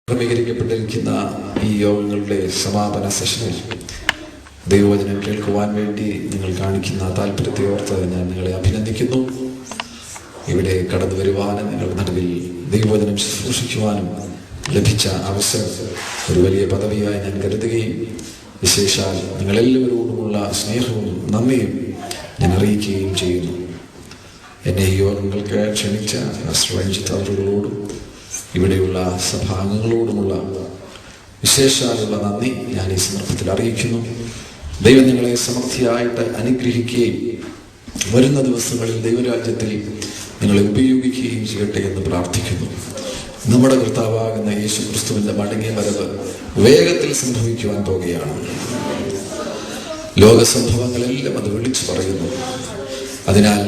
ക്രമീകരിക്കപ്പെട്ടിരിക്കുന്ന ഈ യോഗങ്ങളുടെ സമാപന സെഷനിൽ ദൈവവചനം കേൾക്കുവാൻ വേണ്ടി നിങ്ങൾ കാണിക്കുന്ന താല്പര്യത്തെ ഓർത്ത് ഞാൻ നിങ്ങളെ അഭിനന്ദിക്കുന്നു. ഇവിടെ കടന്നു വരുവാനും നിങ്ങളുടെ നടുവിൽ ദൈവവചനം ശുശ്രൂഷിക്കുവാനും ലഭിച്ച അവസരം ഒരു വലിയ പദവിയായി ഞാൻ കരുതുകയും വിശേഷാൽ നിങ്ങളെല്ലാവരോടുമുള്ള സ്നേഹവും നന്ദിയും ഞാൻ അറിയിക്കുകയും ചെയ്യുന്നു. എന്നെ ഈ യോഗങ്ങൾക്ക് ക്ഷണിച്ച അവരോടും ഇവിടെയുള്ള സഭാംഗങ്ങളോടുമുള്ള വിശേഷാലുള്ള നന്ദി ഞാൻ ഈ സന്ദർഭത്തിൽ അറിയിക്കുന്നു. ദൈവം നിങ്ങളെ സമൃദ്ധിയായിട്ട് അനുഗ്രഹിക്കുകയും വരുന്ന ദിവസങ്ങളിൽ ദൈവരാജ്യത്തിൽ നിങ്ങളെ ഉപയോഗിക്കുകയും ചെയ്യട്ടെ എന്ന് പ്രാർത്ഥിക്കുന്നു. നമ്മുടെ കർത്താവാകുന്ന യേശു ക്രിസ്തുവിന്റെ മടങ്ങിയ വരവ് വേഗത്തിൽ സംഭവിക്കുവാൻ പോകുകയാണ്. ലോകസംഭവങ്ങളെല്ലാം അത് വിളിച്ചു പറയുന്നു. അതിനാൽ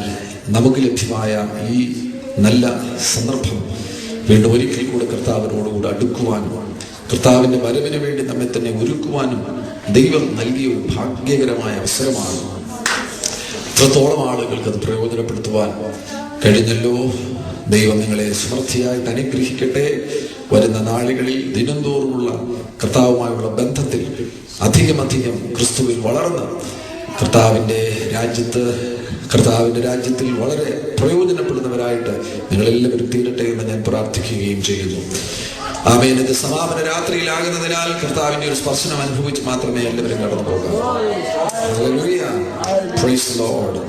നമുക്ക് ലഭ്യമായ ഈ നല്ല സന്ദർഭം വീണ്ടും ഒരിക്കൽ കൂടെ കർത്താവിനോടുകൂടെ അടുക്കുവാനും കർത്താവിന്റെ വരവിന് വേണ്ടി നമ്മെ തന്നെ ഒരുക്കുവാനും ദൈവം നൽകിയ ഒരു ഭാഗ്യകരമായ അവസരമാണ്. ഇത്രത്തോളം ആളുകൾക്ക് അത് പ്രയോജനപ്പെടുത്തുവാൻ കഴിഞ്ഞല്ലോ. ദൈവം നിങ്ങളെ സമൃദ്ധിയായിട്ട് അനുഗ്രഹിക്കട്ടെ. വരുന്ന നാളുകളിൽ ദിനംതോറുമുള്ള കർത്താവുമായുള്ള ബന്ധത്തിൽ അധികം ക്രിസ്തുവിൽ വളർന്ന് കർത്താവിന്റെ രാജ്യത്തിൽ വളരെ പ്രയോജനപ്പെടുന്നവരായിട്ട് നിങ്ങളെല്ലാവരും തീരട്ടെ എന്ന് ഞാൻ പ്രാർത്ഥിക്കുകയും ചെയ്യുന്നു. ആമേൻ. ഇത് സമാപന രാത്രിയിലാകുന്നതിനാൽ കർത്താവിന്റെ ഒരു സ്പർശനം അനുഭവിച്ച് മാത്രമേ എല്ലാവരും കടന്നു പോകാം. Praise the lord.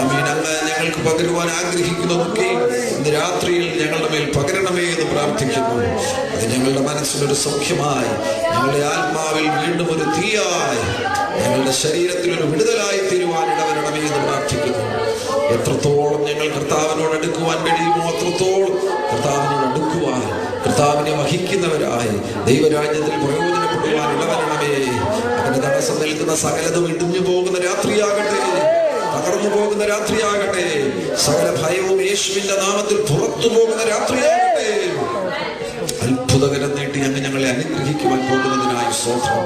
ആമേൻ. അങ്ങ് ഞങ്ങൾക്ക് പകരുവാൻ ആഗ്രഹിക്കുന്നതൊക്കെ ഇന്ന് രാത്രിയിൽ ഞങ്ങളുടെ മേൽ പകരണമേ എന്ന് പ്രാർത്ഥിക്കുന്നു. അത് ഞങ്ങളുടെ മനസ്സിലൊരു സൗഖ്യമായി, ഞങ്ങളുടെ ആത്മാവിൽ വീണ്ടും ഒരു തീയായി, ഞങ്ങളുടെ ശരീരത്തിൽ ഒരു വിടുതലായി തീരുവാൻ ഇടവരണമേ എന്ന് പ്രാർത്ഥിക്കുന്നു. എത്രത്തോളം ഞങ്ങൾ കർത്താവിനോട് അടുക്കുവാൻ കഴിയുമോ അത്രത്തോളം കർത്താവിനോട് അടുക്കുവാൻ, കർത്താവിനെ വഹിക്കുന്നവരായി ദൈവരാജ്യത്തിൽ പ്രയോജനപ്പെടുവാൻ ഇടവരണമേ. അതിന് തടസ്സം നിൽക്കുന്ന സകലതും ഇടിഞ്ഞു പോകുന്ന രാത്രിയാകട്ടെ, തകർന്നു പോകുന്ന രാത്രിയാകട്ടെ, സകല ഭയവും യേശുവിന്റെ നാമത്തിൽ പുറത്തു പോകുന്ന രാത്രിയാകട്ടെ. അത്ഭുതകരം നീട്ടി അങ്ങ് ഞങ്ങളെ അനുഗ്രഹിക്കുവാൻ പോകുന്നതിനായി സ്തോത്രം.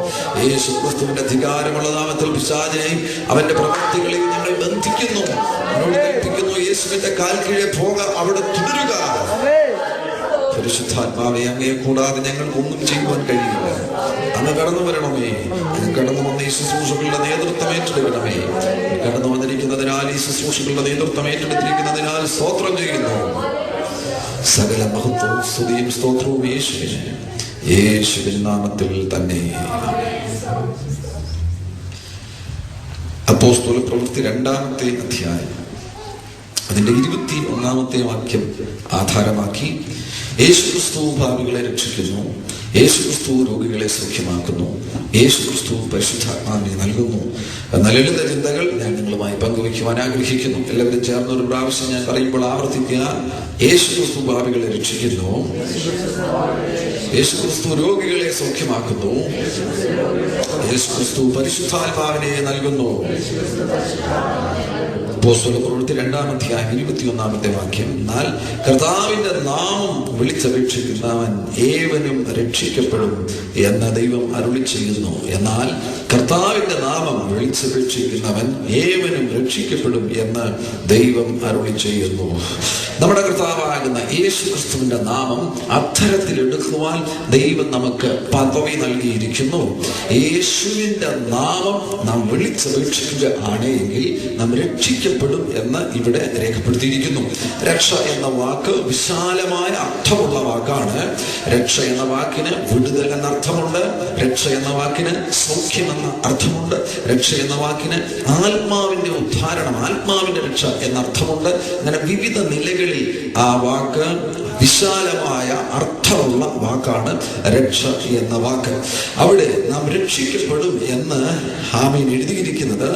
യേശു ക്രിസ്തുവിന്റെ അധികാരമുള്ള നാമത്തിൽ പിശാചിനെയും അവന്റെ പ്രവൃത്തികളെയും ഞങ്ങൾ ബന്ധിക്കുന്നു. അവനോട് കൽപ്പിക്കുന്നു, യേശുവിന്റെ കാൽ കീഴെ പോക, അവിടെ തുടരുക. പരിശുദ്ധാത്മാവെ, അങ്ങയെ കൂടാതെ ഞങ്ങൾക്കൊന്നും ചെയ്യുവാൻ കഴിയില്ല. അങ്ങ് കടന്നു വരണമേ. അങ്ങ് കടന്നു വന്ന ഈ ശുശ്രൂഷകളുടെ നേതൃത്വം ഏറ്റെടുക്കണമേ. കടന്നു വന്നിരിക്കുന്നതിനാൽ, ഈ ശുശ്രൂഷകളുടെ നേതൃത്വം ഏറ്റെടുത്തിരിക്കുന്നതിനാൽ സ്തോത്രം ചെയ്യുന്നു. സകല മഹത്വവും സ്തുതിയും സ്തോത്രവും യേശുവിൻ നാമത്തിൽ തന്നെ. അപ്പോസ്തല പ്രവൃത്തി 2-ാമത്തെ അധ്യായം അതിന്റെ 21-ാമത്തെ വാക്യം ആധാരമാക്കി യേശുക്രിസ്തു പാപികളെ രക്ഷിക്കുന്നു, യേശുക്രിസ്തു രോഗികളെ സൗഖ്യമാക്കുന്നു, യേശുക്രിസ്തു പരിശുദ്ധാത്മാവിനെ നൽകുന്നു എന്ന ലളിത ചിന്തകൾ ഞാൻ നിങ്ങളുമായി പങ്കുവയ്ക്കുവാൻ ആഗ്രഹിക്കുന്നു. എല്ലാവരും ചേർന്ന് ഒരു പ്രാവശ്യം ഞാൻ പറയുമ്പോൾ ആവർത്തിക്കുക. യേശുക്രിസ്തു പാപികളെ രക്ഷിക്കുന്നു, യേശുക്രിസ്തു രോഗികളെ സൗഖ്യമാക്കുന്നു, യേശുക്രിസ്തു പരിശുദ്ധാത്മാവിനെ നൽകുന്നു. അപ്പോസ്തല പ്രവൃത്തി 2-ാം അധ്യായം 21-ാമത്തെ വാക്യം. എന്നാൽ കർത്താവിന്റെ നാമം വിളിച്ചപേക്ഷിക്കുന്നവൻ ഏവനും രക്ഷിക്കപ്പെടും എന്ന് ദൈവം അരുളി ചെയ്യുന്നു. എന്നാൽ കർത്താവിന്റെ നാമം വിളിച്ചപേക്ഷിക്കുന്നവൻ ഏവനും രക്ഷിക്കപ്പെടും എന്ന് ദൈവം അരുളി ചെയ്യുന്നു. നമ്മുടെ കർത്താവാകുന്ന യേശു ക്രിസ്തുവിന്റെ നാമം അത്തരത്തിൽ എടുക്കുവാൻ ദൈവം നമുക്ക് പദവി നൽകിയിരിക്കുന്നു. യേശുവിന്റെ നാമം നാം വിളിച്ചപേക്ഷിക്കുക ആണെങ്കിൽ നാം രക്ഷിക്കപ്പെടും എന്ന് ഇവിടെ രേഖപ്പെടുത്തിയിരിക്കുന്നു. രക്ഷ എന്ന വാക്ക് വിശാലമായ അർത്ഥമുള്ള വാക്കാണ്. രക്ഷ എന്ന വാക്കിന് വിടുതൽ എന്ന അർത്ഥമുണ്ട്. രക്ഷ എന്ന വാക്കിന് സൗഖ്യം എന്ന അർത്ഥമുണ്ട്. രക്ഷ എന്ന വാക്കിന് ആത്മാവിന്റെ ഉദ്ധാരണം, ആത്മാവിന്റെ രക്ഷ എന്ന അർത്ഥമുണ്ട്. അങ്ങനെ വിവിധ നിലകളിൽ ആ വാക്ക് വിശാലമായ അർത്ഥമുള്ള വാക്കാണ് രക്ഷ എന്ന വാക്ക്. അവിടെ നാം രക്ഷിക്കപ്പെടും എന്ന് ആമേൻ എഴുതിയിരിക്കുന്നത്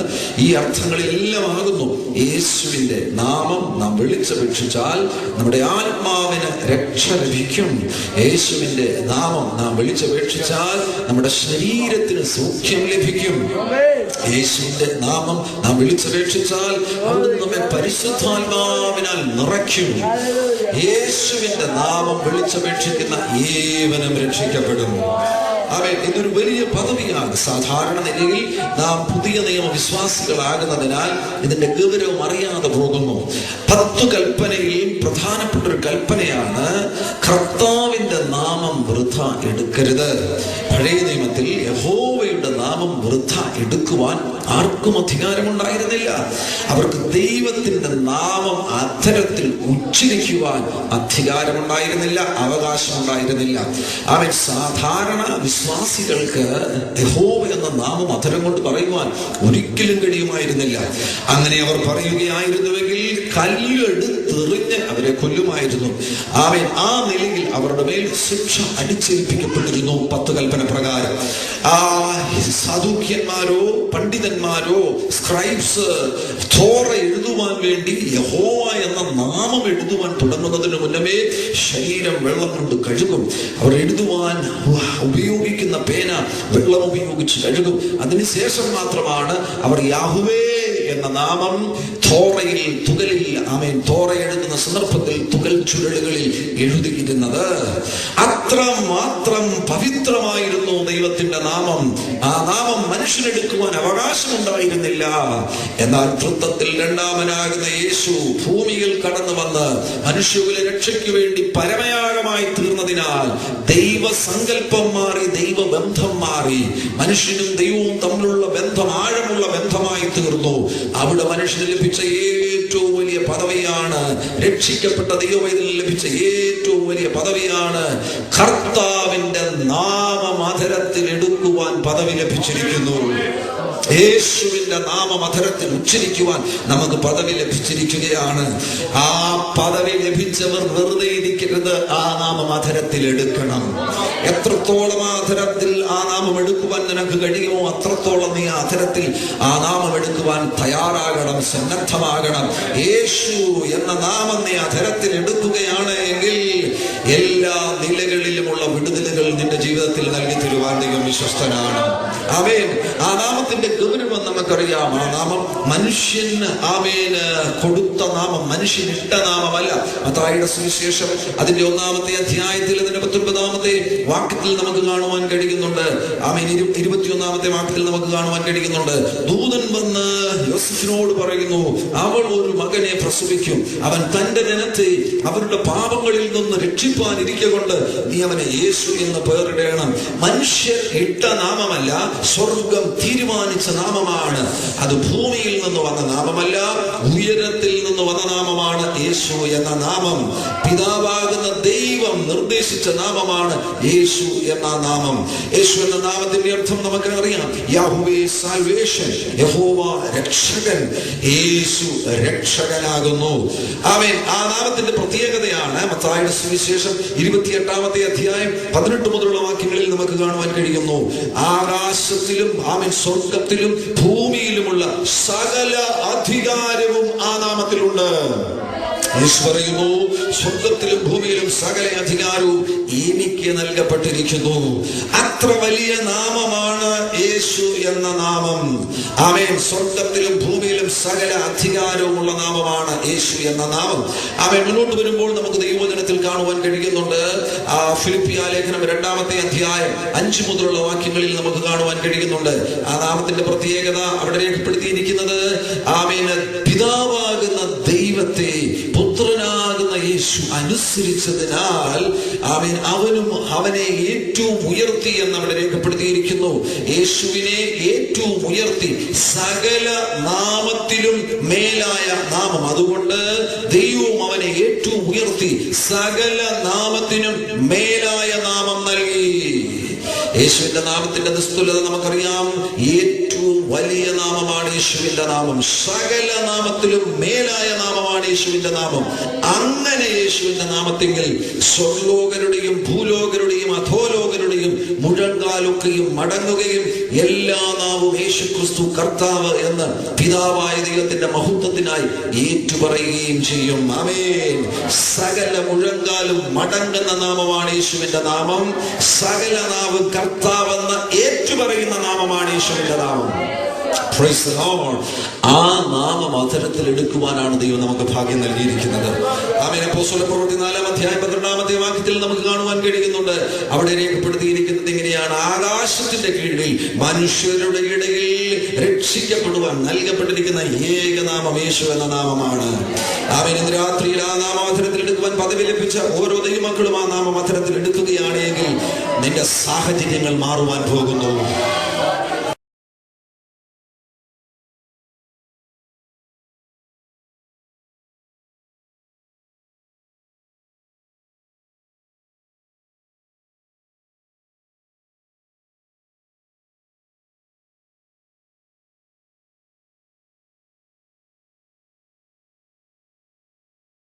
ഈ അർത്ഥങ്ങളിലെല്ലാം ആകുന്നു. യേശുവിന്റെ നാമം നാം വിളിച്ചപേക്ഷിച്ചാൽ നമ്മുടെ ആത്മാവിന് രക്ഷ ലഭിക്കും. യേശുവിന്റെ നാമം നാം വിളിച്ചപേക്ഷിച്ചാൽ നമ്മുടെ ശരീരത്തിന് സൗഖ്യം ലഭിക്കും. യേശുവിന്റെ നാമം നാം വിളിച്ചപേക്ഷിച്ചാൽ അവിടുന്ന് നമ്മെ പരിശുദ്ധാത്മാവിനാൽ നിറയ്ക്കും. യേശുവിന്റെ നാമം വിളിച്ചപേക്ഷിക്കുന്ന ഏവനും രക്ഷിക്കപ്പെടും. അവൻ ഇതൊരു വലിയ പദവിയാണ്. സാധാരണ നിലയിൽ നാം പുതിയ നിയമ വിശ്വാസികളാകുന്നതിനാൽ ഇതിന്റെ ഗൗരവം അറിയാതെ പോകുന്നു. 10 കൽപ്പനയിൽ പ്രധാനപ്പെട്ട ഒരു കൽപ്പനയാണ് കർത്താവിന്റെ നാമം വൃഥ എടുക്കരുത്. പഴയ നിയമത്തിൽ യഹോവയുടെ നാമം വൃഥ എടുക്കുവാൻ ആർക്കും അധികാരമുണ്ടായിരുന്നില്ല. അവർക്ക് ദൈവത്തിന്റെ നാമം അധരത്തിൽ ഉച്ചരിക്കുവാൻ അധികാരമുണ്ടായിരുന്നില്ല, അവകാശമുണ്ടായിരുന്നില്ല. അവൻ സാധാരണ വിശ്വാസികൾക്ക് യഹോവ എന്ന നാമം അധരം കൊണ്ട് പറയുവാൻ ഒരിക്കലും കഴിയുമായിരുന്നില്ല. അങ്ങനെ അവർ പറയുകയായിരുന്നുവെങ്കിൽ കല്ലെടുത്തെറിഞ്ഞ് അവരെ കൊല്ലുമായിരുന്നു. അവൻ ആ നിലയിൽ അവരുടെ മേൽ ശിക്ഷ അടിച്ചേൽപ്പിക്കപ്പെട്ടിരുന്നു 10 കൽപ്പന പ്രകാരം. സാധുക്യന്മാരോ പണ്ഡിതന്മാരോ സ്ക്രൈബ്സ് തോറ എഴുതുവാൻ വേണ്ടി യഹോവ എന്ന നാമം എഴുതുവാൻ തുടങ്ങുന്നതിന് മുന്നമേ ശരീരം വെള്ളം കൊണ്ട് കഴുകും. അവർ എഴുതുവാൻ ഉപയോഗിക്കുന്ന പേന വെള്ളം ഉപയോഗിച്ച് കഴുകും. അതിനുശേഷം മാത്രമാണ് അവർ യാഹുവേ എന്ന നാമം തോറയിൽ തുകലിൽ തോറ എഴുതുന്ന സന്ദർഭത്തിൽ തുകൽ ചുരുളുകളിൽ എഴുതിയിരുന്നത്. അത്രമാത്രം പവിത്രമായിരുന്നു ദൈവത്തിന്റെ നാമം. ആ നാമം മനുഷ്യനെടുക്കുവാൻ അവകാശമുണ്ടായിരുന്നില്ല. എന്നാൽ തൃത്വത്തിൽ രണ്ടാമനാകുന്ന യേശു ഭൂമിയിൽ കടന്നു വന്ന് മനുഷ്യകുല രക്ഷയ്ക്ക് വേണ്ടി പരമയാഗമായി തീർന്നതിനാൽ ദൈവസങ്കല്പം മാറി, ദൈവബന്ധം മാറി. മനുഷ്യനും ദൈവവും തമ്മിലുള്ള ബന്ധം ആഴമുള്ള ബന്ധമായി തീർന്നു. അവിടെ മനുഷ്യന് ലഭിച്ച ഏറ്റവും വലിയ പദവിയാണ്, രക്ഷിക്കപ്പെട്ട ദൈവവേദനയിൽ ലഭിച്ച ഏറ്റവും വലിയ പദവിയാണ് കർത്താവിന്റെ നാമം അധരത്തിൽ എടുക്കുവാൻ പദവി ലഭിച്ചിരിക്കുന്നു. യേശുവിന്റെ നാമം അധരത്തിൽ ഉച്ചരിക്കുവാൻ നമുക്ക് പദവി ലഭിച്ചിരിക്കുകയാണ്. ആ പദവി ലഭിച്ചവർ വെറുതെ ഇരിക്കരുത്, ആ നാമം അധരത്തിൽ എടുക്കണം. എത്രത്തോളം ആ അധരത്തിൽ ആ നാമം എടുക്കുവാൻ നിനക്ക് കഴിയുമോ അത്രത്തോളം നീ ആ അധരത്തിൽ ആ നാമം എടുക്കുവാൻ തയ്യാറാകണം, സന്നദ്ധമാകണം. യേശു എന്ന നാമം നീ അധരത്തിൽ എടുക്കുകയാണ് എങ്കിൽ എല്ലാ നിലകളിലുമുള്ള വിടുതലുകൾ നിന്റെ ജീവിതത്തിൽ നൽകി തരുവാൻ ദൈവം വിശ്വസ്തനാണ്. ആമേൻ. ആ നാമത്തിന്റെ ഗൗരവം നമുക്കറിയാം. ആ നാമം മനുഷ്യന് കൊടുത്ത നാമം, മനുഷ്യനിട്ട നാമമല്ല. മത്തായിയുടെ സുവിശേഷം അതിന്റെ 1-ാമത്തെ അധ്യായത്തിൽ അതിന്റെ 19-ാമത്തെ വാക്യത്തിൽ നമുക്ക് കാണുവാൻ കഴിയുന്നുണ്ട്. 21-ാമത്തെ വാക്യത്തിൽ നമുക്ക് കാണുവാൻ കഴിയുന്നുണ്ട്. ദൂതൻ വന്ന് യോസേഫിനോട് പറയുന്നു, അവൾ ഒരു മകനെ പ്രസവിക്കും, അവൻ തന്റെ ജനത്തെ അവരുടെ പാപങ്ങളിൽ നിന്ന് രക്ഷിപ്പാനിരിക്കൊണ്ട് നീ അവനെ യേശു എന്ന് പേരിടണം. മനുഷ്യർ ഇട്ട നാമമല്ല, സ്വർഗം തീരുമാനിച്ച നാമമാണ്. അത് ഭൂമിയിൽ നിന്ന് വന്ന നാമമല്ല, ഉയരത്തിൽ നിന്ന് വന്ന നാമമാണ് യേശു എന്ന നാമം. പിതാവാകുന്ന ദൈവം നിർദ്ദേശിച്ച നാമമാണ് യേശു എന്ന നാമം. യേശു എന്ന നാമത്തിന്റെ അർത്ഥം നമുക്ക് അറിയാം. യാഹുവേ സാൽവേഷൻ, യഹോവ രക്ഷകൻ. യേശു രക്ഷകനാകുന്നു. ആമേൻ. ആ നാമത്തിന്റെ പ്രത്യേകതയാണ് മത്തായിയുടെ സുവിശേഷം 28-ാമത്തെ അധ്യായം 18 മുതലുള്ള വാക്യങ്ങളിൽ നമുക്ക് കാണുവാൻ കഴിയുന്നു. ആകാശത്തിലും സ്വർഗത്തിലും ഭൂമിയിലുമുള്ള സകല അധികാരവും ആ നാമത്തിലുണ്ട്. യേശു പറയുന്നു, സ്വർഗത്തിലും ഭൂമിയിലും സകല അധികാരവും എനിക്ക് നൽകപ്പെട്ടിരിക്കുന്നു. അത്ര വലിയ നാമമാണ് യേശു എന്ന നാമം. ആമേൻ. സ്വർഗത്തിലും ഭൂമിയിലും സകല അധികാരവുമുള്ള നാമമാണ് യേശു എന്ന നാമം. ആമേൻ. മുന്നോട്ട് വരുമ്പോൾ നമുക്ക് ദൈവവചനത്തിൽ കാണുവാൻ കഴിയുന്നുണ്ട്. ഫിലിപ്പിയ ലേഖനം 2-ാമത്തെ അധ്യായം 5 മുതലുള്ള വാക്യങ്ങളിൽ നമുക്ക് കാണുവാൻ കഴിയുന്നുണ്ട്. ആ നാമത്തിന്റെ പ്രത്യേകത അവിടെ രേഖപ്പെടുത്തിയിരിക്കുന്നത്, ആമേൻ, പിതാവാകുന്ന ദൈവത്തെ പുത്രനാകുന്ന യേശു അനുസരിച്ചതിനാൽ അവനും അവനെ ഏറ്റവും ഉയർത്തി എന്ന് അവിടെ രേഖപ്പെടുത്തിയിരിക്കുന്നു. യേശുവിനെ ഏറ്റവും ഉയർത്തി, സകല നാമത്തിലും മേലായ നാമം. അതുകൊണ്ട് ദൈവവും അവനെ ഏറ്റവും ഉയർത്തി, സകല നാമത്തിനും മേലായ നാമം നൽകി. യേശുവിന്റെ നാമത്തിന്റെ നിസ്തുലത നമുക്കറിയാം. ഏറ്റവും വലിയ നാമമാണ് യേശുവിന്റെ നാമം. സകല നാമത്തിലും മേലായ നാമമാണ് യേശുവിന്റെ നാമം. അങ്ങനെ യേശുവിന്റെ നാമത്തിൽ സ്വർലോകരുടെയും ഭൂലോകരുടെയും അധോലോകരുടെയും മുഴങ്കാലൊക്കെയും മടങ്ങുകയും എല്ലാ നാവും യേശു ക്രിസ്തു കർത്താവ് എന്ന് പിതാവായ ദൈവത്തിന്റെ മഹത്വത്തിനായി ഏറ്റുപറയുകയും ചെയ്യും. ആമേൻ. സകല മുഴങ്കാലും മടങ്ങുന്ന നാമമാണ് യേശുവിന്റെ നാമം. സകല നാവ് കർത്താവെന്ന് ഏറ്റുപറയുന്ന നാമമാണ് യേശുവിന്റെ നാമം. Praise the Lord. ആ നാമം അധരത്തിൽ എടുക്കുവാനാണ് ദൈവം നമുക്ക് ഭാഗ്യം നൽകിയിരിക്കുന്നത്. ആമേൻ. അപ്പോസ്തലപ്രവൃത്തി 4-ാം അധ്യായം 12-ാമത്തെ വാക്യത്തിൽ നമുക്ക് കാണുവാൻ കഴിയുന്നുണ്ട്. അവിടെ രേഖപ്പെടുത്തിയിരിക്കുന്നത് ഇങ്ങനെയാണ്: ആകാശത്തിന്റെ കീഴിൽ മനുഷ്യരുടെ ഇടയിൽ രക്ഷിക്കപ്പെടുവാൻ നൽകപ്പെട്ടിരിക്കുന്ന ഏകനാമം യേശു എന്ന നാമമാണ്. ആമേൻ. ഇന്ന് രാത്രിയിൽ ആ നാമം അധരത്തിൽ എടുക്കുവാൻ പദവി ലഭിച്ച ഓരോ ദൈവമക്കളും ആ നാമം അധരത്തിൽ എടുക്കുകയാണെങ്കിൽ നിന്റെ സാഹചര്യങ്ങൾ മാറുവാൻ പോകുന്നു.